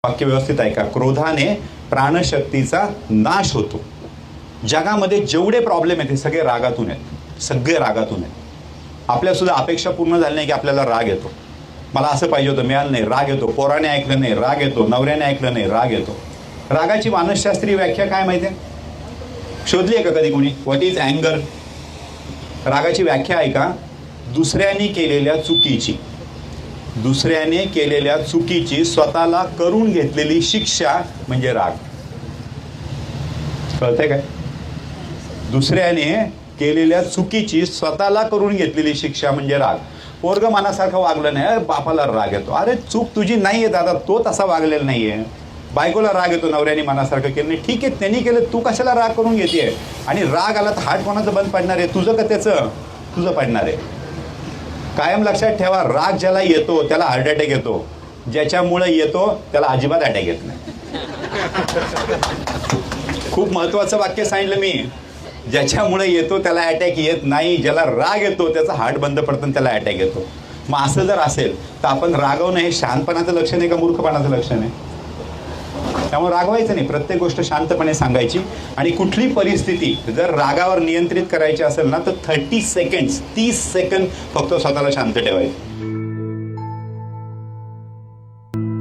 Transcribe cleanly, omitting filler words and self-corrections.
वाक्य व्यवस्थित ऐका. क्रोधाने प्राणशक्तीचा नाश होतो. जगामध्ये जेवढे प्रॉब्लेम आहेत ते सगळे रागातून आहेत. सगळे रागातून आहेत. आपल्या सुद्धा अपेक्षा पूर्ण झाल्या नाही की आपल्याला राग येतो. मला असं पाहिजे होतं, मिळालं नाही, राग येतो. पोराने ऐकलं नाही, राग येतो. नवऱ्याने ऐकलं नाही, राग येतो. रागाची मानसशास्त्रीय व्याख्या काय माहिती आहे? शोधली आहे का कधी कोणी? What is अँगर? रागाची व्याख्या ऐका. दुसऱ्याने केलेल्या चुकीची स्वतःला करून घेतलेली शिक्षा म्हणजे राग. कळतंय काय? दुसऱ्याने केलेल्या चुकीची स्वतःला करून घेतलेली शिक्षा म्हणजे राग. पोरग मनासारखं वागलं नाही, बापाला राग येतो. अरे चूक तुझी नाहीये दादा, तो तसा वागलेला नाहीये. बायकोला राग येतो, नवऱ्याने मनासारखं केलं नाही. ठीक आहे, त्यांनी केलं, तू कशाला राग करून घेतेय? आणि राग आला तर हात कोणाचं बंद पडणार आहे? तुझं का त्याचं? तुझं पडणार आहे. कायम लक्षात ठेवा, राग ज्याला येतो त्याला हार्ट अटॅक येतो. ज्याच्यामुळे येतो त्याला अजिबात अटॅक येत नाही. खूप महत्वाचं वाक्य सांगितलं मी. ज्याच्यामुळे येतो त्याला अटॅक येत नाही. ज्याला राग येतो त्याचा हार्ट बंद पडतं त्याला अटॅक येतो. मग असं जर असेल तर आपण रागवणं हे शहाणपणाचं लक्षण आहे का मूर्खपणाचं लक्षण आहे? त्यामुळे रागवायचं नाही. प्रत्येक गोष्ट शांतपणे सांगायची. आणि कुठली परिस्थिती जर रागावर नियंत्रित करायची असेल ना तर 30 सेकंड फक्त स्वतःला शांत ठेवायचं.